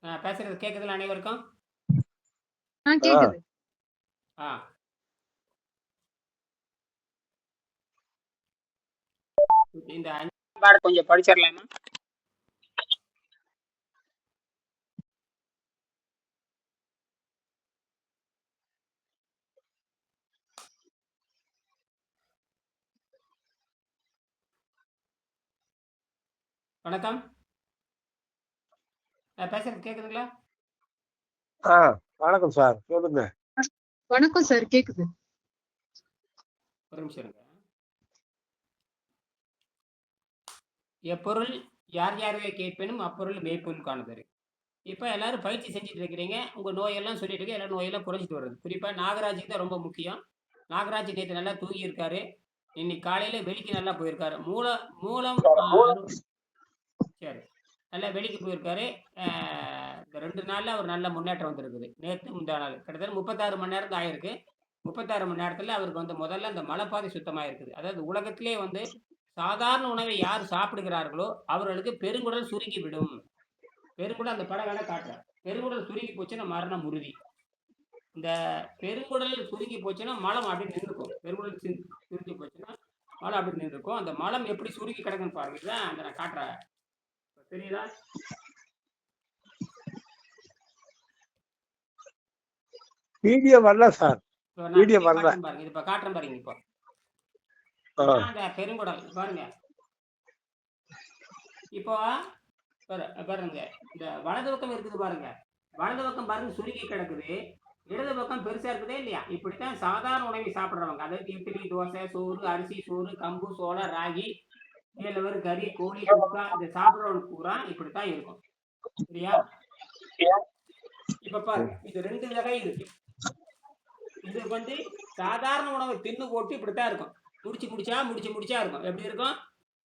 பேசுறது கேக்குதுல அனைவருக்கும்? ஆ. கேக்குது. ஆ. இந்த 5ஆம் பாடம் கொஞ்சம் படிச்சிடலாமா? வணக்கம். பேசுறது கேக்குதுங்களா? ஆ. வணக்கம் சார். சொல்லுங்க. வணக்கம் சார். கேக்குது. ஒரு நிமிஷம் இருங்க. எப்பொருள் யார் யாரை கேட்பேனும் அப்பொருள் மெய்ப்பொருள் காணுதரு. இப்ப எல்லாரும் பயிற்சி செஞ்சுட்டு இருக்கிறீங்க. உங்க நோயெல்லாம் சொல்லிட்டு இருக்கு. எல்லா நோயெல்லாம் குறைஞ்சிட்டு வருது. குறிப்பா நாகராஜுக்கு தான் ரொம்ப முக்கியம். நாகராஜ் நேத்து நல்லா தூங்கி இருக்காரு. இன்னைக்கு காலையில வெளிக்கு நல்லா போயிருக்காரு. மூலம் சரி. நல்லா வெளிக்கு போயிருக்காரு. இந்த 2 நாள்ல ஒரு நல்ல முன்னேற்றம் வந்திருக்குது. நேத்து முந்தா நாள். கிட்டத்தட்ட 36 மணி நேரம் தான் ஆயிருக்கு. 36 மணி நேரத்துல அவருக்கு வந்து முதல்ல அந்த மலப்பாதை சுத்தமா இருக்குது. அதாவது உலகத்திலே வந்து சாதாரண உணவை யார் சாப்பிடுகிறார்களோ அவர்களுக்கு பெருங்குடல் சுருங்கி விடும். பெருங்குடல் அந்த படம் வேணா காட்டுறேன். பெருங்குடல் சுருங்கி போச்சுன்னா மரணம் உறுதி. இந்த பெருங்குடல் சுருங்கி போச்சுன்னா மலம் அப்படி நின்றுக்கும். பெருங்குடல் சுருங்கி போச்சுன்னா மலம் அப்படி நின்றுக்கும். அந்த மலம் எப்படி சுருங்கி கிடக்குன்னு பாருங்க. இதுதான் அந்த நான் காட்டுறேன். தெரியுதா? வீடியோ வரல சார். வீடியோ வரல. பாருங்க. இது இப்ப காட்டுறேன் பாருங்க. இப்போ அந்த பெருங்குடல் பாருங்க. இப்போ பாருங்க, இந்த வலது பக்கம் இருக்குது பாருங்க. வலது பக்கம் பாருங்க சுருங்கி கிடக்குது. இடது பக்கம் பெருசா இருக்குதே இல்லையா? இப்படித்தான் சாதாரண உணவை சாப்பிடுறவங்க, அதாவது இட்லி, தோசை, சோறு, அரிசி, சோறு, கம்பு, சோளம், ராகி, கேழ்வரகு, கறி, கோழி, குக்கா, இதை சாப்பிடுறவங்க பூரா இப்படித்தான் இருக்கும். சரியா? இப்ப பாருங்க, இது 2 வகை இருக்கு. இது வந்து சாதாரண உணவை தின்னு போட்டு இப்படித்தான் இருக்கும். முடிச்சு முடிச்சா இருக்கும். எப்படி இருக்கும்?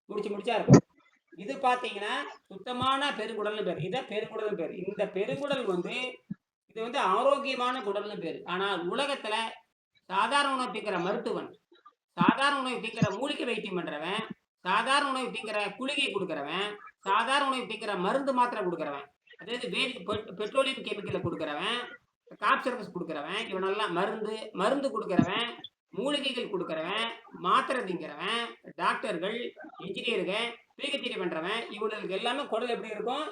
முடிச்சா இருக்கும். இது பாத்தீங்கன்னா சுத்தமான பெருங்குடல்னு பேர். இதான் பெருங்குடல் பேர். இந்த பெருங்குடல் வந்து இது வந்து ஆரோக்கியமான குடல்னு பேர். ஆனா உலகத்துல சாதாரண உணவு தீக்கிற மருத்துவன், சாதாரண உணவு தீக்கிற மூலிகை வைத்தியம் பண்றவன், சாதாரண உணவு தீக்கிற குளிகை கொடுக்கறவன், சாதாரண உணவு தீக்கிற மருந்து மாத்திரை கொடுக்கறவன், அதாவது பெட்ரோலியம் கெமிக்கலை கொடுக்கறவன், காப் சர்வீஸ் கொடுக்கறவன், இவனெல்லாம் மருந்து கொடுக்கறவன், மூலிகைகள் கொடுக்கறவன், மாத்திரை திங்கிறவன், டாக்டர்கள், இன்ஜினியர்கள், பிஹெச்டி பண்றவன், இவனுக்கு எல்லாமே குடல் எப்படி இருக்கும்?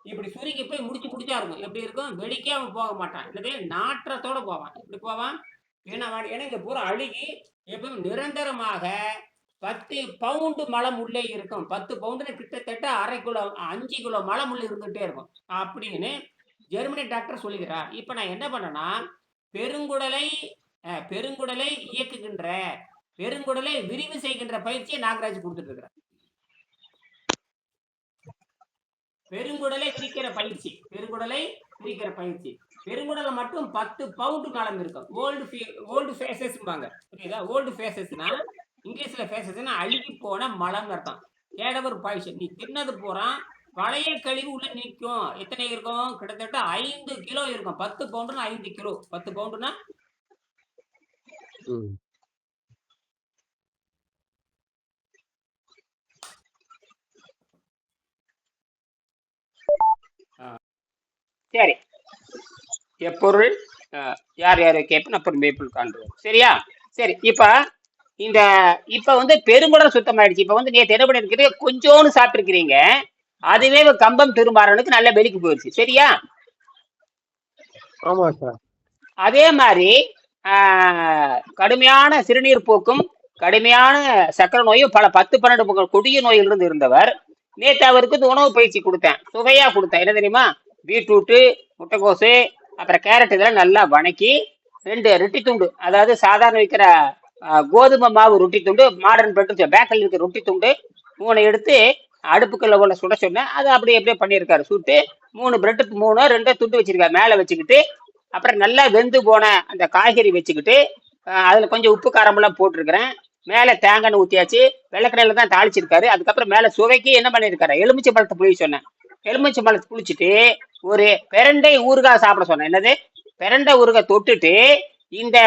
இப்படி சுருங்கி போய் முடிச்சா இருக்கும். எப்படி இருக்கும்? வெளிக்கே அவன் போக மாட்டான். இல்லவே நாற்றத்தோட போவான். இப்படி போவான். ஏன்னா இங்க பூரா அழுகி எப்பவும் நிரந்தரமாக 10 பவுண்டு மலம் உள்ளே இருக்கும். 10 பவுண்டுன்னு கிட்டத்தட்ட 1/2 கிலோ 5 கிலோ மலம் உள்ள இருந்துகிட்டே இருக்கும் அப்படின்னு ஜெர்மனி டாக்டர் சொல்லுகிறார். இப்ப நான் என்ன பண்ணேன்னா, பெருங்குடலை இயக்குகின்ற, பெருங்குடலை விரிவு செய்கின்ற பயிற்சியை நாகராஜ் கொடுத்துட்டு இருக்கிறார். பெருங்குடலை பிரிக்கிற பயிற்சி, பெருங்குடலை மட்டும் 10 பவுண்டு மலம் இருக்கும். ஓல்டு ஃபேசஸ்பாங்க. புரியுதா? ஓல்டு ஃபேசஸ்னா இங்கிலீஷ்ல ஃபேசஸ்னா அழுகி போன மலம் அர்த்தம். கேடவர் பாய்ச்சல். நீ தின்னது பூரா பழைய கழிவு உள்ள நிற்கும். எத்தனை இருக்கும்? கிட்டத்தட்ட 5 கிலோ இருக்கும். 10 பவுண்டுனா 5 கிலோ. 10 பவுண்டுனா சரி. எப்பொருள் யார் யாரை கேட்பேன் அப்புறம் மேய்ப்பொருள் காண்போம். சரியா? சரி. இப்ப வந்து பெருங்குடல் சுத்தமாயிடுச்சு. இப்ப வந்து நேற்று என்ன பண்ணிருக்கிறீங்க? கொஞ்சோன்னு சாப்பிட்டுருக்கிறீங்க. அதுவே கம்பம் திருமாறனுக்கு நல்ல வெளிக்கு போயிடுச்சு. சரியா? ஆமா சார். அதே மாதிரி கடுமையான சிறுநீர் போக்கும், கடுமையான சக்கரை நோயும், பல 10-12 கொடிய நோயிலிருந்து இருந்தவர். நேற்று அவருக்கு இந்த உணவு பயிற்சி கொடுத்தேன். சுவையா கொடுத்தேன். என்ன தெரியுமா? பீட்ரூட்டு, முட்டைக்கோசு, அப்புறம் கேரட் இதெல்லாம் நல்லா வணக்கி 2 ரொட்டி துண்டு, அதாவது சாதாரண வைக்கிற கோதுமை மாவு ரொட்டி துண்டு, மாடர்ன் பிரெட் பேக்கரில் இருக்கிற ரொட்டி துண்டு 3 எடுத்து அடுப்புக்குள்ள உள்ள சுட சொன்னேன். அது அப்படியே பண்ணியிருக்காரு. சுட்டு 3 பிரெட்டு 2 துண்டு வச்சிருக்காரு மேலே வச்சுக்கிட்டு, அப்புறம் நல்லா வெந்து போன அந்த காய்கறி வச்சுக்கிட்டு, அதுல கொஞ்சம் உப்பு காரமெல்லாம் போட்டிருக்கிறேன். மேலே தேங்காய் ஊற்றியாச்சு. வெள்ளக்கடையில தான் தாளிச்சிருக்காரு. அதுக்கப்புறம் மேலே சுவைக்கு என்ன பண்ணியிருக்காரு? எலுமிச்சை பழத்தை புளி சொன்னேன். எலுமிச்சை பழத்தை புளிச்சுட்டு ஒரு பெரண்டை ஊறுகாய் சாப்பிட சொன்னேன். என்னது? பெரண்டை ஊறுகாய் தொட்டுட்டு இந்த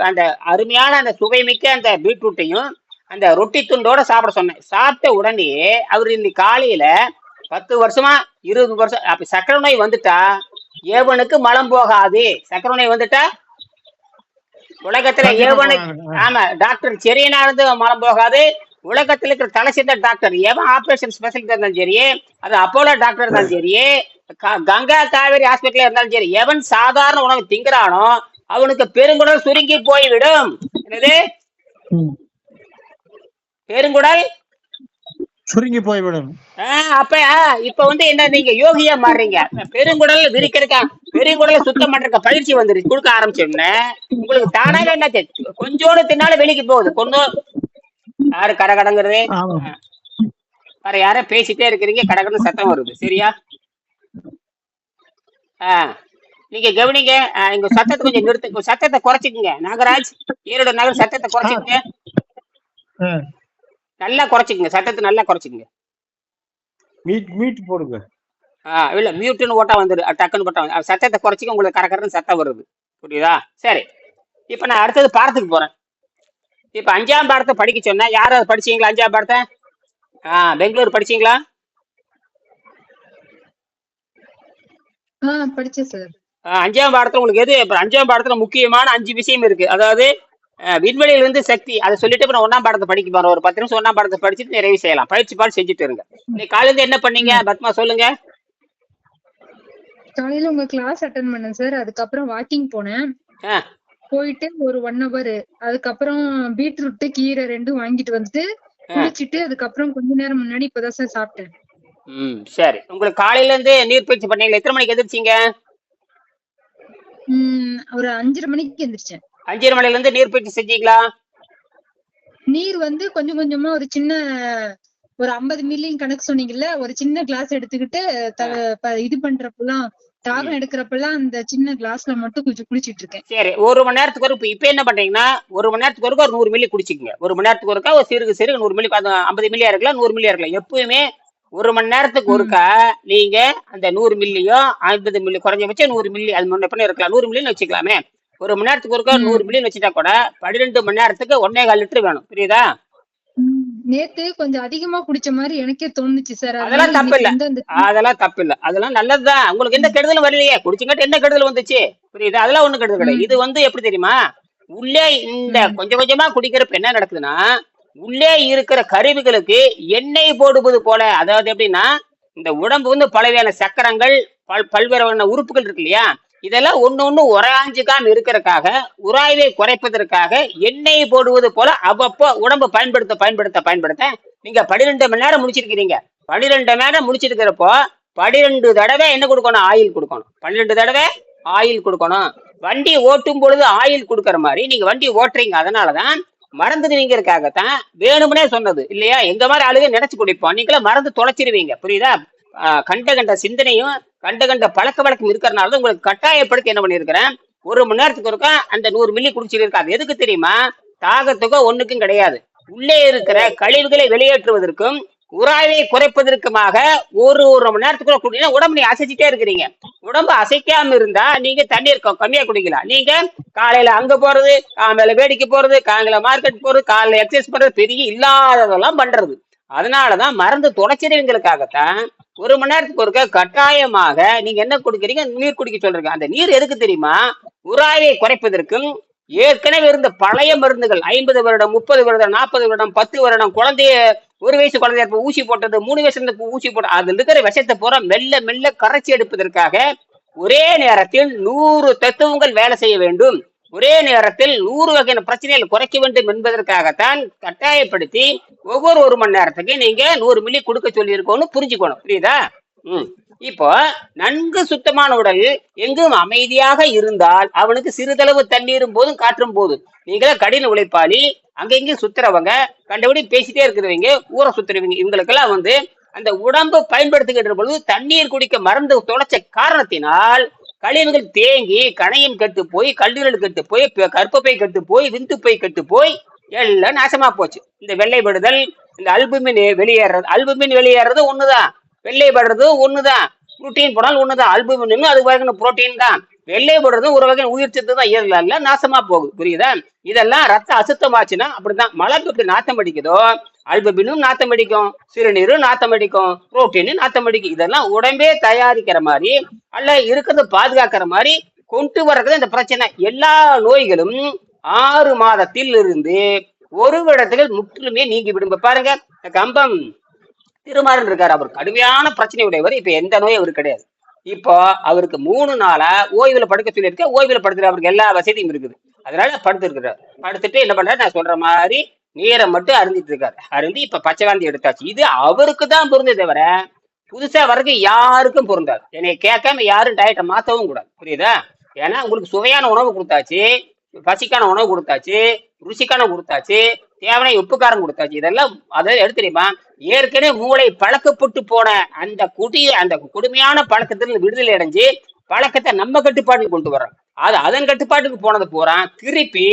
அந்த அருமையான அந்த சுவைமிக்க அந்த பீட்ரூட்டையும் அந்த ரொட்டி துண்டோட சாப்பிட சொன்னேன். சாப்பிட்ட உடனே அவர் இன்னைக்கு காலையில 10 வருஷமா 20%. அப்ப சக்கரை நோய் வந்துட்டா எவனுக்கு மலம் போகாது. சக்கரை நோய் வந்துட்டா உலகத்துல கண்டிப்பா எவனுக்கு, போறாங்க. ஆமா டாக்டர் செரியனா இருந்து மலம் போகாது. உலகத்துல இருக்கிற தலை சிறந்த டாக்டர் எவன் ஆபரேஷன் ஸ்பெஷலிஸ்ட் இருந்தாலும் சரி, அது அப்போலோ டாக்டர் இருந்தாலும் சரி, கங்கா காவேரி ஹாஸ்பிட்டல் இருந்தாலும் சரி, எவன் சாதாரண உணவு திங்கிறானோ அவனுக்கு பெருங்குடல் சுருங்கி போய்விடும். என்னது ம். பெருங்குடல் சுருங்கி போய்விடும். அப்ப இப்ப வந்து என்ன, நீங்க யோகியா மாறுறீங்க. பெருங்குடல் விரிக்கிறதுக்கா, பெருங்குடலை சுத்தம் பண்றதுக்கு பயிற்சி வந்துருச்சு கொடுக்க ஆரம்பிச்சோம்னா உங்களுக்கு தானாவே என்ன கொஞ்சோடு தின்னாலும் வெளிக்கு போகுது. கொஞ்சம் யாரு கடகடங்கிறது, ஆமா. வேற யார பேசிட்டே இருக்கிறீங்க, கடகடன்னு சத்தம் வருது. சரியா? நீங்க கவனிங்க. இங்க சத்தத்தை கொஞ்சம் நிறுத்து, சத்தத்தை குறைச்சிக்குங்க. நாகராஜ், ஈரோடு நகர் சத்தத்தை குறைச்சிக்குங்க, ஆ. நல்லா குறைச்சிக்குங்க, சத்தத்தை நல்லா குறைச்சிக்குங்க. மீட் போடுங்க. இல்ல மியூட்னு ஓட்டா வந்துரு, டக்குன்னு போட்டா சத்தத்தை குறைச்சிக்க, உங்களுக்கு கரகரன்னு சத்தம் வருது. புரியுதா? சரி, இப்ப நான் அடுத்தது பாடத்துக்கு போறேன். இப்ப 5ஆம் பாடத்தை படிக்க சொன்னா யாராவது படிச்சீங்களா? 5ஆம் பாடத்தை பெங்களூர் படிச்சீங்களா? படிச்சேன் சார். 5ஆம் பாடத்துல உங்களுக்கு எது, 5ஆம் பாடத்துல முக்கியமான 5 விஷயம் இருக்கு. அதாவது விண்வெளியிலிருந்து சக்தி, அதை சொல்லிட்டு இப்ப 1ஆம் பாடத்தை படிக்க போறோம். ஒரு 10 நிமிஷம் 1ஆம் பாடத்தை படிச்சுட்டு நிறைவு செய்யலாம். பயிற்சி பாடம் செஞ்சுட்டு இருங்க. இன்னைக்கு காலையில என்ன பண்ணீங்க பத்மா, சொல்லுங்க. காலையில உங்க கிளாஸ் அட்டன் பண்ணேன் சார். அதுக்கப்புறம் வாக்கிங் போனேன். போயிட்டு ஒரு 1 hour, அதுக்கப்புறம் பீட்ரூட் கீரை 2 வாங்கிட்டு வந்துட்டு குளிச்சுட்டு அதுக்கப்புறம் கொஞ்ச நேரம் முன்னாடி இப்பதான் சார் சாப்பிட்டேன். சரி, உங்களுக்கு காலையில இருந்து நீர் பயிற்சி பண்ணீங்களா? எத்தனை மணிக்கு எந்திரிச்சீங்க? ஒரு 5:30 மணிக்கு எந்திரிச்சேன். 5:30 மணில இருந்து நீர் பயிற்சி செஞ்சீங்களா? நீர் வந்து கொஞ்சம் கொஞ்சமா ஒரு சின்ன ஒரு 50 மில்லியும் கணக்கு சொன்னீங்கல்ல, ஒரு சின்ன கிளாஸ் எடுத்துக்கிட்டு இது பண்றப்பெல்லாம், தாகம் எடுக்கிறப்பெல்லாம் அந்த சின்ன கிளாஸ்ல மட்டும் கொஞ்சம் குடிச்சிட்டு இருக்கேன். சரி, 1 மணி நேரத்துக்கு ஒரு, இப்ப என்ன பண்றீங்கன்னா 1 மணி நேரத்துக்கு ஒரு 100 மில்லி குடிச்சிக்கங்க. 1 மணி நேரத்துக்கு ஒருக்கா ஒரு சிறுகு 100 மில்லி, 50 மில்லியா இருக்கலாம், 100 மில்லியா இருக்கலாம். எப்பவுமே 1 மணி நேரத்துக்கு ஒருக்கா நீங்க அந்த 100 மில்லியோ 50 மில்லி, குறைஞ்சபட்சம் 100 மில்லி, அது முன்ன பண்ணி இருக்கலாம், 100 மில்லின்னு வச்சுக்கலாமே. 1 மணி நேரத்துக்கு ஒருக்கா 100 மில்லின்னு வச்சுட்டா கூட 12 மணி நேரத்துக்கு 1.25 லிட்டர் வேணும். புரியுதா? நேத்து கொஞ்சம் அதிகமா குடிச்ச மாதிரி எனக்கே தோணுச்சு சார். அதெல்லாம் தப்பு இல்ல, அதெல்லாம் தப்பு இல்ல, அதெல்லாம் நல்லதுதான். உங்களுக்கு எந்த கெடுதலும் வரலையே, குடிச்சுங்கிட்டு என்ன கெடுதல் வந்துச்சு? புரியுதா? அதெல்லாம் ஒண்ணும் கெடுதல் கிடையாது. இது வந்து எப்படி தெரியுமா, உள்ளே இந்த கொஞ்சம் கொஞ்சமா குடிக்கிறப்ப என்ன நடக்குதுன்னா, உள்ளே இருக்கிற கருவிகளுக்கு எண்ணெய் போடுவது போல, அதாவது எப்படின்னா இந்த உடம்பு வந்து பலவையான சக்கரங்கள், பல்வேறு உறுப்புகள் இருக்கு இல்லையா, இதெல்லாம் ஒண்ணு உராஞ்சிக்காம இருக்கிறதுக்காக, உராய்வை குறைப்பதற்காக எண்ணெய் போடுவது போல அவ்வப்போ உடம்பு பயன்படுத்த நீங்க 12 மணி நேரம் முடிச்சிருக்கிறீங்க. 12 மணி நேரம் முடிச்சிருக்கிறப்போ 12 தடவை என்ன கொடுக்கணும்? ஆயில் கொடுக்கணும். 12 தடவை ஆயில் கொடுக்கணும். வண்டி ஓட்டும் பொழுது ஆயில் கொடுக்கற மாதிரி நீங்க வண்டி ஓட்டுறீங்க. அதனாலதான் மறந்துடுவீங்கிறதுக்காகத்தான் வேணும்னே சொன்னது இல்லையா? எங்க மாதிரி ஆளுங்க நினைச்சு குடிப்போம், நீங்களே மறந்து தொலைச்சிருவீங்க. புரியுதா? கண்ட சிந்தனையும் கண்ட பழக்க வழக்கம் இருக்கிறனால உங்களுக்கு கட்டாயப்படுத்தி என்ன பண்ணிருக்கிறேன், 1 மணி நேரத்துக்கு ஒருக்கா அந்த 100 மில்லி குடிச்சிருக்காது. எதுக்கு தெரியுமா? தாகத்துக்கோ ஒண்ணுக்கும் கிடையாது. உள்ளே இருக்கிற கழிவுகளை வெளியேற்றுவதற்கும் உராய்வை குறைப்பதற்குமாக 1 மணி நேரத்துக்குள்ள குடினா உடம்பு நீங்க அசைச்சிட்டே இருக்கிறீங்க. உடம்பு அசைக்காம இருந்தா நீங்க தண்ணீர் கம்மியா குடிக்கலாம். நீங்க காலையில அங்க போறது, காலையில வேடிக்கை போறது, காலையில மார்க்கெட் போறது, காலையில எக்ஸசைஸ் பண்றது, பெரிய இல்லாததெல்லாம் பண்றது. அதனாலதான் மறந்து தொலைச்சிருவீங்களுக்காகத்தான் 1 மணி நேரத்துக்கு ஒருக்க கட்டாயமாக நீங்க என்ன குடிக்கிறீங்க? நீர் குடிக்க சொல்றீங்க. அந்த நீர் எதுக்கு தெரியுமா? உராய்வை குறைப்பதற்கும், ஏற்கனவே இருந்த பழைய மருந்துகள் 50 வருடம், 30 வருடம், 40 வருடம், 10 வருடம், குழந்தைய 1 வயசு குழந்தைய ஊசி போட்டது, 3 வயசுல இருந்து ஊசி போட்டது, அதுல இருக்கிற விஷத்தை பூரா மெல்ல மெல்ல கரைச்சி எடுப்பதற்காக ஒரே நேரத்தில் 100 தத்துவங்கள் வேலை செய்ய வேண்டும். ஒரே நேரத்தில் 100 வகையான பிரச்சனைகள் குறைக்க வேண்டும் என்பதற்காகத்தான் கட்டாயப்படுத்தி ஒவ்வொரு 1 மணி நேரத்துக்கு நீங்க 100 மில்லி கொடுக்க சொல்லி இருக்கோம்னு புரிஞ்சுக்கணும். புரியுதா? இப்போ நன்கு சுத்தமான உடல் எங்கும் அமைதியாக இருந்தால் அவனுக்கு சிறிதளவு தண்ணீரும் போதும் காற்றும் போதும். நீங்களே கடின உழைப்பாளி, அங்கெங்கயும் சுத்துறவங்க, கண்டபடி பேசிட்டே இருக்கிறவங்க, ஊரை சுத்துறவங்க, இவங்களுக்கெல்லாம் வந்து அந்த உடம்பு பயன்படுத்துகின்ற பொழுது தண்ணீர் குடிக்க மறந்து தொலைச்ச காரணத்தினால் கழிவுகள் தேங்கி கணையம் கெட்டு போய், கல்லீரல் கெட்டு போய், கற்பப்பை கெட்டு போய், விந்துப்பை கெட்டு போய் எல்லாம் நாசமா போச்சு. இந்த வெள்ளைப்படுதல், இந்த அல்புமின் வெளியேறது ஒண்ணுதான், வெள்ளைப்படுறது ஒண்ணுதான், புரோட்டீன் போனாலும் ஒண்ணுதான். அல்புமின் அது புரோட்டீன் தான். வெள்ளை போடுறது ஒரு வகை உயிர் சத்து தான், இயற்கையில நாசமா போகுது. புரியுதா? இதெல்லாம் ரத்த அசுத்தமாச்சுன்னா அப்படிதான். மழை எப்படி நாத்தம் அடிக்குதோ அல்பபினும் நாத்தம் அடிக்கும், சிறுநீரும் நாத்தம் அடிக்கும், புரோட்டீனும் நாத்தம் அடிக்கும். இதெல்லாம் உடம்பே தயாரிக்கிற மாதிரி அல்ல இருக்கிறத பாதுகாக்கிற மாதிரி கொண்டு வர்றது இந்த பிரச்சனை. எல்லா நோய்களும் 6 மாதத்தில் இருந்து ஒரு இடத்துல முற்றிலுமே நீங்கி விடும். பாருங்க, கம்பம் திருமாறன் இருக்காரு, அவர் கடுமையான பிரச்சனை உடையவர். இப்ப எந்த நோயும் அவருக்கு கிடையாது. இப்போ அவருக்கு 3 நாளா ஓய்வுல படுக்க சொல்லியிருக்க, ஓய்வுல படுத்துட்டு அவருக்கு எல்லா வசதியும் இருக்குது. அதனால படுத்துருக்கிறார். படுத்துட்டு என்ன பண்றாரு, நான் சொல்ற மாதிரி நீரை மட்டும் அருந்திட்டு இருக்காரு. அருந்தி இப்ப பச்சைவாந்தி எடுத்தாச்சு. இது அவருக்கு தான் பொருந்தே தவிர புதுசா வரைக்கும் யாருக்கும் பொருந்தாது. என்னை கேட்காம யாரும் டயட்டை மாத்தவும் கூடாது. புரியுதா? ஏன்னா உங்களுக்கு சுவையான உணவு கொடுத்தாச்சு, பசிக்கான உணவு கொடுத்தாச்சு, ருசிக்கான கொடுத்தாச்சு, தேவனை உப்புக்காரம் கொடுத்தாச்சு. இதெல்லாம் அதை எடுத்து தெரியுமா, ஏற்கனவே மூளை பழக்கப்பட்டு போன அந்த கொடுமையான பழக்கத்துல விடுதலை அடைஞ்சு பழக்கத்தை நம்ம கட்டுப்பாட்டுக்கு கொண்டு வர்றோம். அது அதன் கட்டுப்பாட்டுக்கு போனது பூரா திருப்பி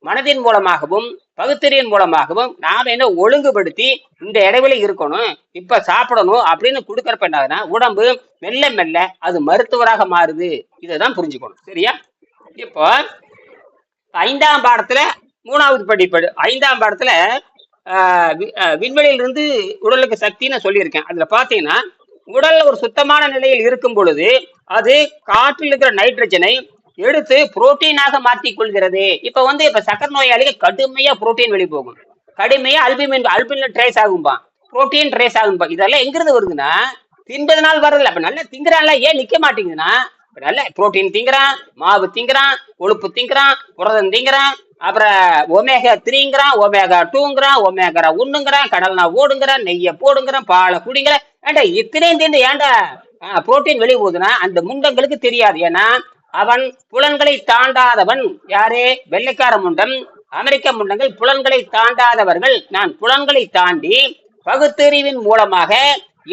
மனதின் மூலமாகவும் பகுத்தறிவின் மூலமாகவும் நாம என்ன ஒழுங்குபடுத்தி இந்த இடைவெளி இருக்கணும், இப்ப சாப்பிடணும் அப்படின்னு கொடுக்கறப்ப என்னாதுன்னா உடம்பு மெல்ல மெல்ல அது மருத்துவராக மாறுது. இதைதான் புரிஞ்சுக்கணும். சரியா? இப்போ 5ஆம் பாடத்துல 3வது படிப்படு 5ஆம் பாடத்துல விண்வெளியிலிருந்து உடலுக்கு சக்தின்னு சொல்லியிருக்கேன். அதுல பாத்தீங்கன்னா உடல் ஒரு சுத்தமான நிலையில் இருக்கும் பொழுது அது காற்றில் இருக்கிற நைட்ரஜனை எடுத்து புரோட்டீனாக மாற்றிக் கொள்கிறது. இப்ப சக்கரை நோயாளிக்கு கடுமையா புரோட்டீன் வெளி போகும், கடுமையா அல்பின் ட்ரேஸ் ஆகும்பா, புரோட்டீன் ட்ரேஸ் ஆகும்பா. இதெல்லாம் எங்கிருந்து வருதுன்னா தின்பதனால் வர்றதில்ல. அப்ப நல்லா திங்குறான்ல, ஏன் நிக்க மாட்டேங்குதுன்னா நல்ல புரோட்டீன் திங்குறான், மாவு திங்குறான், கொழுப்பு திங்குறான், புரதம் திங்குறான், அப்புறம் ஒமேகா 3ங்கிறான், ஒமேகா 2ங்கிறான், ஒமேகா 1ங்கிறான், கடல்னா ஓடுங்கிறான், நெய்ய போடுங்கிறான், பாலை குடிங்கிறான். ஏண்டா இத்தனையும் திண்டு ஏண்டா புரோட்டீன் வெளியே போகுதுன்னா அந்த முண்டங்களுக்கு தெரியாது. ஏன்னா அவன் புலன்களை தாண்டாதவன். யாரே? வெள்ளைக்கார முண்டம், அமெரிக்க முண்டங்கள் புலன்களை தாண்டாதவர்கள். நான் புலன்களை தாண்டி பகுத்தறிவின் மூலமாக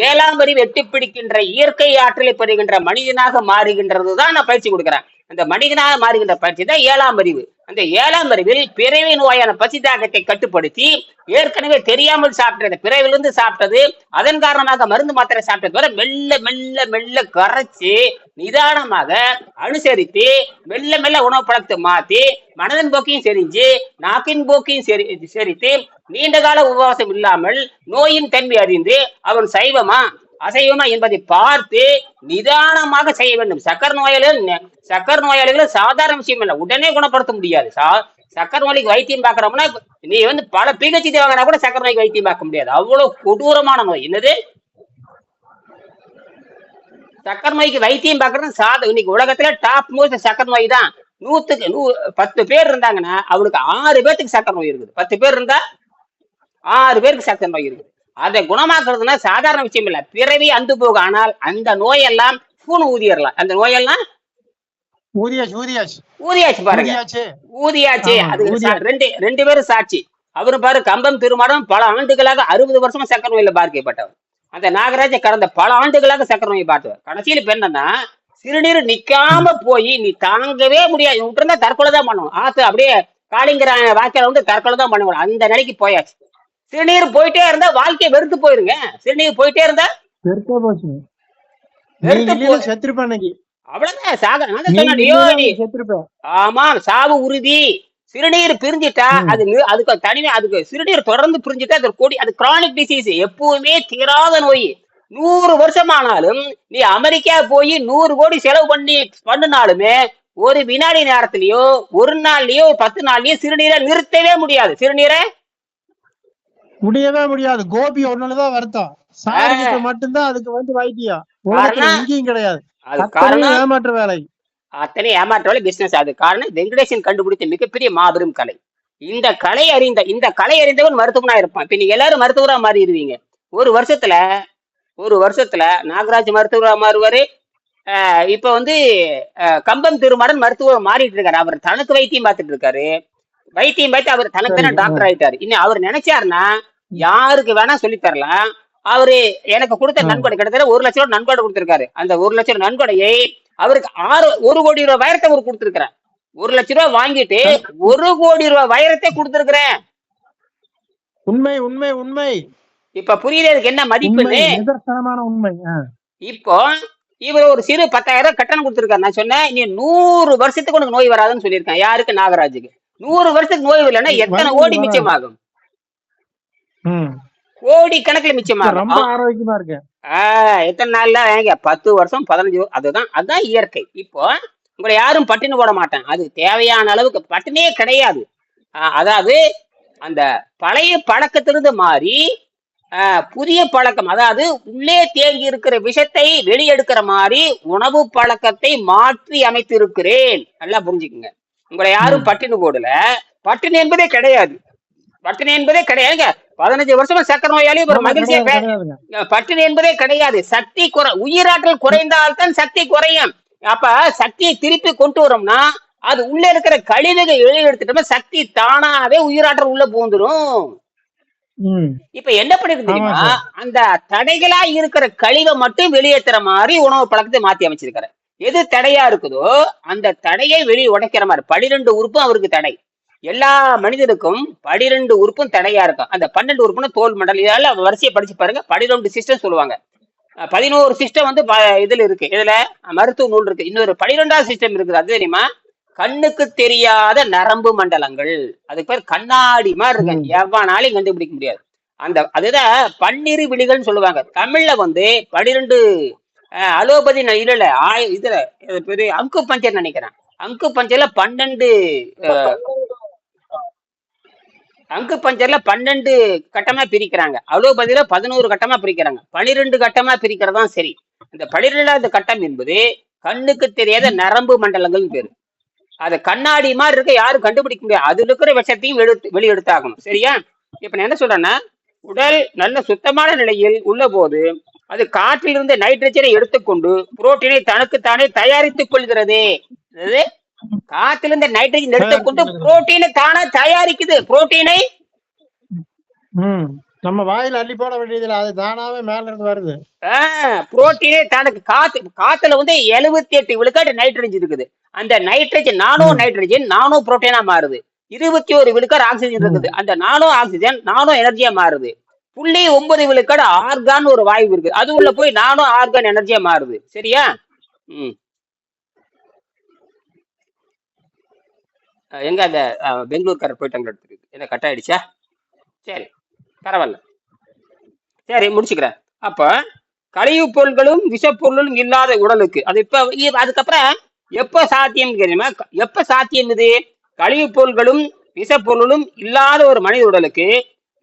7ஆம் அறிவு எட்டி பிடிக்கின்ற இயற்கை ஆற்றலை பெறுகின்ற மனிதனாக மாறுகின்றது தான் நான் பயிற்சி கொடுக்குறேன். அந்த மனிதனாக மாறுகின்ற பயிற்சி தான் 7ஆம் அறிவு. அந்த 7ஆம் அறிவில் பிறவி நோயான பசி தாகத்தை கட்டுப்படுத்தி ஏற்கனவே தெரியாமல் சாப்பிட்டது, பிறவிலிருந்து சாப்பிட்டது, அதன் காரணமாக மருந்து மாத்திரை சாப்பிட்டது வரை மெல்ல மெல்ல மெல்ல கரைச்சி நிதானமாக அனுசரித்து மெல்ல மெல்ல உணவு பழக்கத்தை மாத்தி மனதின் போக்கையும் செறிஞ்சு நாக்கின் போக்கையும் செரித்து நீண்ட கால உபவாசம் இல்லாமல் நோயின் தன்மை அறிந்து அவன் சைவமா அசைவமா என்பதை பார்த்து நிதானமாக செய்ய வேண்டும். சக்கர நோயாளிகள் சாதாரண விஷயம் இல்லை, உடனே குணப்படுத்த முடியாது. சக்கர நோய்க்கு வைத்தியம் பார்க்கறோம்னா நீ பல பிஹெச்டி வாங்கினா கூட சக்கர நோய்க்கு வைத்தியம் பார்க்க முடியாது. அவ்வளவு கொடூரமான நோய். என்னது? சக்கர நோய்க்கு வைத்தியம் பார்க்கறது இன்னைக்கு உலகத்துல டாப் மோஸ்ட் சக்கர நோய் தான். 100க்கு 10 பேர் இருந்தாங்கன்னா அவனுக்கு 6 பேருக்கு சக்கர நோய் இருக்குது. 10 பேர் இருந்தா 6 பேருக்கு சக்கர நோய் இருக்குது. அதை குணமாக்குறதுனா சாதாரண விஷயம் இல்ல, பிறவி அந்து போகும். ஆனால் அந்த நோயெல்லாம் பூணு ஊதிடலாம். அந்த நோயெல்லாம் ஊதியாச்சு பாருங்க, ஊதியாச்சு. அது 2 பேரும் சாட்சி. அவரு பாரு, கம்பம் திருமாடம் பல ஆண்டுகளாக 60 வருஷமா சக்கர நோயில பாதிக்கப்பட்டவர். அந்த நாகராஜ கடந்த பல ஆண்டுகளாக சக்கர நோயை பார்த்தவர். கடைசியில் இப்ப என்னன்னா சிறுநீர் நிக்காம போய் நீ தாங்கவே முடியாது, விட்டுருந்தா தற்கொலை தான் பண்ணுவோம். அப்படியே காளிங்கிற வாக்கில தற்கொலை தான் பண்ணுவோம். அந்த நிலைக்கு போயாச்சு. சிறுநீர் போயிட்டே இருந்தா வாழ்க்கையை வெறுத்து போயிருங்க. சிறுநீர் போயிட்டே இருந்தா அவ்வளவுதான். ஆமா, சாவு உறுதி. சிறுநீர் பிரிஞ்சிட்டா அதுக்கு தனிமே, அதுக்கு சிறுநீர் தொடர்ந்து பிரிஞ்சிட்டா அது கிரானிக் டிசீஸ், எப்பவுமே தீராத நோய். 100 வருஷமானாலும் நீ அமெரிக்கா போய் 100 கோடி செலவு பண்ணினாலுமே ஒரு வினாடி நேரத்திலயோ ஒரு நாள்லயோ 10 நாள்லயோ சிறுநீரை நிறுத்தவே முடியாது. சிறுநீரை முடியவே முடியாது. கோபி ஒண்ணுதான் வருத்தம், மட்டும்தான் அதுக்கு வைத்தியம். எங்கேயும் கிடையாது. ஏமாற்ற வேலை, அத்தனை ஏமாற்ற வேலை, பிசினஸ். அது காரணம் வெங்கடேசன் கண்டுபிடித்த மிகப்பெரிய மாபெரும் கலை. இந்த கலை அறிந்தவன் மருத்துவனா இருப்பான். இப்ப நீங்க எல்லாரும் மருத்துவரா மாறிடுவீங்க. ஒரு வருஷத்துல நாகராஜ் மருத்துவரா மாறுவாரு. இப்ப கம்பம் திருமாறன் மருத்துவர் மாறிட்டு இருக்காரு. அவர் தனக்கு வைத்தியம் பார்த்துட்டு இருக்காரு. வைத்தியம் பார்த்து அவர் தனக்கு டாக்டர் ஆயிட்டாரு. இன்னும் அவர் நினைச்சாருன்னா யாருக்கு வேணா சொல்லி தரலாம். அவரு எனக்கு கொடுத்த நன்கொடை கிட்டத்தட்ட 1 லட்சம் ரூபாய் நன்கொடை கொடுத்திருக்காரு. அந்த 1 லட்சம் நன்கொடையை அவருக்கு 1 கோடி ரூபாய் வைரத்தை அவர் கொடுத்திருக்கிறார். 1 லட்சம் ரூபாய் வாங்கிட்டு 1 கோடி ரூபாய் வைரத்தை கொடுத்திருக்கிறேன். உண்மை உண்மை உண்மை. இப்ப புரியுது என்ன மதிப்புன்னு. உண்மை. இப்போ இவர் ஒரு சிறு 10,000 கட்டணம் கொடுத்துருக்காரு. நான் சொன்னேன் நீ 100 வருஷத்துக்கு உனக்கு நோய் வராதுன்னு சொல்லியிருக்கேன். யாருக்கு? நாகராஜுக்கு. 100 வருஷத்துக்கு நோய் வரலன்னா எத்தனை வராது கோடி வராது. மிச்சமாகும்? ம். கோடி கணக்குல மிச்சமாகும். ரொம்ப ஆரோக்கியமா இருக்கேன். எத்தனை நாள்ல வாங்க? 10 வருஷம் 15 அதுதான் இயற்கை. இப்போ உங்களை யாரும் பட்டினி போட மாட்டேன். அது தேவையான அளவுக்கு பட்டினியே கிடையாது. அதாவது அந்த பழைய பழக்கத்திலிருந்து மாறி புதிய பழக்கம், அதாவது உள்ளே தேங்கி இருக்கிற விஷத்தை வெளியெடுக்கிற மாதிரி உணவு பழக்கத்தை மாற்றி அமைத்து இருக்கிறேன். நல்லா புரிஞ்சுக்குங்க. உங்களை யாரும் பட்டினி போடல. பட்டினி என்பதே கிடையாது. பட்டினி என்பதே கிடையாதுங்க. 15 வருஷமா சக்கர நோயாளி ஒரு மகிழ்ச்சியா பட்டினி என்பதே கிடையாது. சக்தி உயிராற்றல் குறைந்தால்தான் சக்தி குறையும். அப்ப சக்தியை திருப்பி கொண்டு வரோம்னா அது உள்ள இருக்கிற கழிவுகள் வெளியே எடுத்துட்டோம்னா சக்தி தானாவே உயிராற்றல் உள்ள பூந்துரும். இப்ப என்ன பண்ணிருக்கு தெரியுமா? அந்த தடைகளா இருக்கிற கழிவை மட்டும் வெளியேற்றுற மாதிரி உணவு பழக்கத்தை மாத்தி அமைச்சிருக்கிற. எது தடையா இருக்குதோ அந்த தடையை வெளியே உடைக்கிற மாதிரி. 12 உறுப்பும் அவருக்கு தடை. எல்லா மனிதனுக்கும் 12 உறுப்பும் தடையா இருக்கும். அந்த 12 உறுப்புனா தோல் மண்டல், இதெல்லாம் வரிசையை படிச்சு பாருங்க. 12 சிஸ்டம் சொல்லுவாங்க. 11 சிஸ்டம் வந்து இதுல இருக்கு. இதுல மருத்துவ நூல் இருக்கு. இன்னொரு 12வது சிஸ்டம் இருக்குது. அது தெரியுமா? கண்ணுக்கு தெரியாத நரம்பு மண்டலங்கள். அதுக்கு பேர் கண்ணாடி மாதிரி இருக்கு. எவ்வளவு கண்டுபிடிக்க முடியாது. அதுதான் பன்னிரு விழிகள்னு சொல்லுவாங்க. தமிழ்ல வந்து 12 அலோபதி இல்ல இதுல பெரிய அங்கு பஞ்சர் நினைக்கிறேன். அங்கு பஞ்சர்ல 12 கட்டமா பிரிக்கிறாங்க. அலோபதியில 11 கட்டமா பிரிக்கிறாங்க. 12 கட்டமா பிரிக்கிறதா சரி. இந்த 12வது கட்டம் என்பது கண்ணுக்கு தெரியாத நரம்பு மண்டலங்கள் பேரு. அது கண்ணாடி மாதிரி இருக்க, யாரும் கண்டுபிடிக்க முடியாது. அதுல இருக்கிற விஷத்தையும் வெளியெடுத்தாகணும். சரியா? இப்ப நான் என்ன சொல்றேன்னா, உடல் நல்ல சுத்தமான நிலையில் உள்ள போது அது காற்றிலிருந்து நைட்ரஜனை எடுத்துக்கொண்டு புரோட்டீனை தனக்குத்தானே தயாரித்துக் கொள்கிறது. காற்றிலிருந்து நைட்ரஜன் எடுத்துக்கொண்டு புரோட்டீனை தானே தயாரிக்குது. புரோட்டீனை நம்ம வாயில அள்ளி போட வேண்டியதுல அது தானாவே மேல இருந்து வருது. புரோட்டீனே தனக்கு காத்துல வந்து 78 விழுக்காடு நைட்ரஜன் இருக்குது. அந்த நைட்ரஜன் நானோ புரோட்டீனா மாறுது. 21 விழுக்காடு ஆக்சிஜன் இருக்குது. அந்த நானோ ஆக்சிஜன் நானோ எனர்ஜியா மாறுது. 0.9 விழுக்காடு ஆர்கான் ஒரு வாயு இருக்குது. அது உள்ள போய் நானோ ஆர்கான் எனர்ஜியா மாறுது. சரியா? எங்க அந்த பெங்களூர்காரர் போயிட்டாங்க எடுத்துருக்கு. என்ன கட் ஆயிடுச்சா? சரி, பரவாயில்ல. சரி, முடிச்சுக்கிறேன். அப்ப கழிவு பொருள்களும் விஷப்பொருளும் இல்லாத உடலுக்கு அது இப்ப அதுக்கப்புறம் எப்ப சாத்தியம் தெரியுமா? எப்ப சாத்தியம் இது? கழிவு பொருள்களும் விஷப்பொருளும் இல்லாத ஒரு மனித உடலுக்கு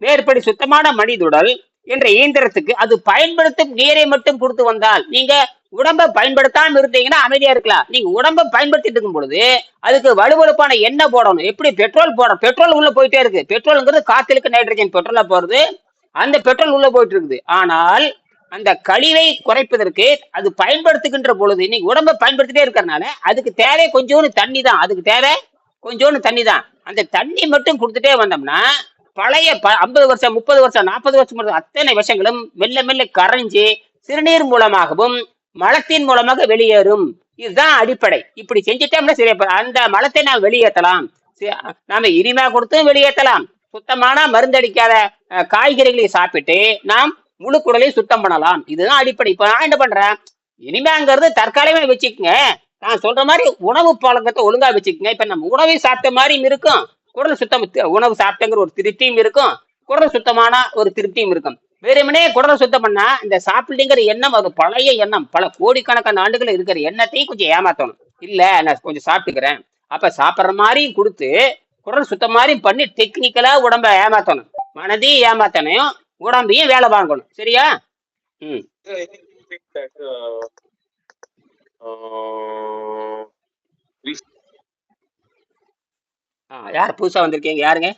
மேற்படி சுத்தமான மனித உடல் என்ற இயந்திரத்துக்கு அது பயன்படுத்தும் நீரை மட்டும் கொடுத்து வந்தால், நீங்க உடம்பை பயன்படுத்தாம இருந்தீங்கன்னா அமைதியா இருக்கலாம். நீங்க உடம்பை பயன்படுத்திட்டு இருக்கும் பொழுது அதுக்கு வலுவழுப்பான எண்ணெய் போடணும். எப்படி? பெட்ரோல் போடணும். பெட்ரோல் உள்ள போயிட்டே இருக்கு. பெட்ரோல்ங்கிறது காத்திலுக்கு நைட்ரஜன் பெட்ரோலா போறது. அந்த பெட்ரோல் உள்ள போயிட்டு இருக்குது. ஆனால் அந்த கழிவை குறைப்பதற்கு அது பயன்படுத்துகின்ற பொழுது நீங்க உடம்பை பயன்படுத்திட்டே இருக்கிறதுனால அதுக்கு தேவை கொஞ்சோண்டு தண்ணி தான். அந்த தண்ணி மட்டும் கொடுத்துட்டே வந்தோம்னா பழைய 50 வருஷம் 30 வருஷம் 40 வருஷம் அத்தனை விஷயங்களும் மெல்ல மெல்ல கரைஞ்சு சிறுநீர் மூலமாகவும் மலத்தின் மூலமாக வெளியேறும். இதுதான் அடிப்படை. இப்படி செஞ்சுட்டோம்னா சரி. அந்த மலத்தை நாம் வெளியேற்றலாம். நாம இனிமே கொடுத்தும் வெளியேற்றலாம். சுத்தமான மருந்தடிக்காத காய்கறிகளை சாப்பிட்டு நாம் முழு குடலையும் சுத்தம் பண்ணலாம். இதுதான் அடிப்படை. இப்ப நான் என்ன பண்றேன், இனிமேங்கிறது தற்காலிகமா வச்சுக்கோங்க. நான் சொல்ற மாதிரி உணவு பழக்கத்தை ஒழுங்கா வச்சுக்கோங்க. இப்ப நம்ம உணவை சாப்பிட்ட மாதிரியும் இருக்கும், குடல் சுத்தம் உணவு சாப்பிட்டங்கிற ஒரு திருப்தியும் இருக்கும், குடல் சுத்தமான ஒரு திருப்தியும் இருக்கும். வெறுமனே குடலை சுத்தம் பண்ணா இந்த சாப்பிடுங்கிற எண்ணம் அது பழைய எண்ணம், பல கோடிக்கணக்கான ஆண்டுகள் இருக்கிற எண்ணத்தையும் கொஞ்சம் ஏமாத்தணும். இல்ல நான் கொஞ்சம் சாப்பிட்டுக்கிறேன், அப்ப சாப்பிட்ற மாதிரியும் கொடுத்து குடல் சுத்தம் மாதிரியும் பண்ணி டெக்னிக்கலா உடம்ப ஏமாத்தணும். மனதையும் ஏமாத்தனையும் உடம்பையும் வேலை வாங்கணும். சரியா? யார் புதுசா வந்திருக்கீங்க? யாருங்க?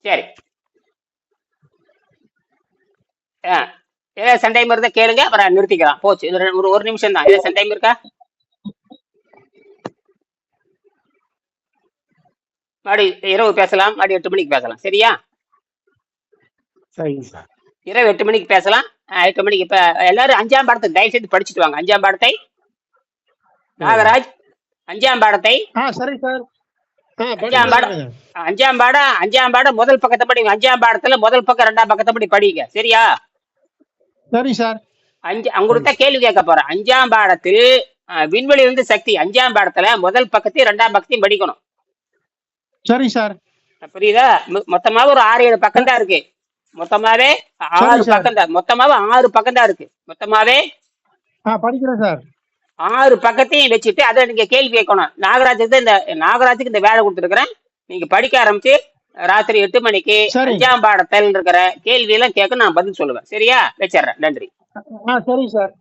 சரி, ஏதாவது சந்தேகம் இருந்தா கேளுங்க, அப்புறம் நிறுத்திக்கலாம். போச்சு, ஒரு நிமிஷம் தான். ஏதாவது சந்தேகம் இருக்கா? மறுபடி இரவு பேசலாம். மறுபடி 8 மணிக்கு பேசலாம். சரியா? இரவு 8 மணிக்கு பேசலாம். 8 மணிக்கு. இப்ப எல்லாரும் 5ஆம் பாடத்தை தயவு செய்து படிச்சுட்டு வாங்க. 5ஆம் பாடத்தை நாகராஜ், 5ஆம் பாடத்தை. சரி சார். அஞ்சாம் பாடம் அஞ்சாம் பாடம் முதல் பக்கத்தை படிங்க. அஞ்சாம் பாடத்துல முதல் பக்கம் 2ஆம் பக்கத்தை படி படிங்க. சரியா? சரி சார். அவங்கள்ட்ட கேள்வி கேட்க போறேன். 5ஆம் பாடத்தில் விண்வெளியிலிருந்து சக்தி 5ஆம் பாடத்துல முதல் பக்கத்தையும் 2ஆம் பக்கத்தையும் படிக்கணும். சரி சார். புரியுதா? மொத்தமாவே ஒரு 6-7 பக்கம் தான் இருக்கு. மொத்தமாவே 6 பக்கம் தான். மொத்தமாவே 6 பக்கம் தான் இருக்கு. மொத்தமாவே படிக்கிறேன் சார். 6 பக்கத்தையும் வச்சுட்டு அதை நீங்க கேள்வி கேட்கணும். நாகராஜுக்கு இந்த வேலை கொடுத்துருக்கிறேன். நீங்க படிக்க ஆரம்பிச்சு ராத்திரி 8 மணிக்கு 5ஆம் பாடத்தில் இருக்கிற கேள்வி எல்லாம் கேட்க நான் பதில் சொல்லுவேன். சரியா? வச்சிடுறேன். நன்றி. சரி சார்.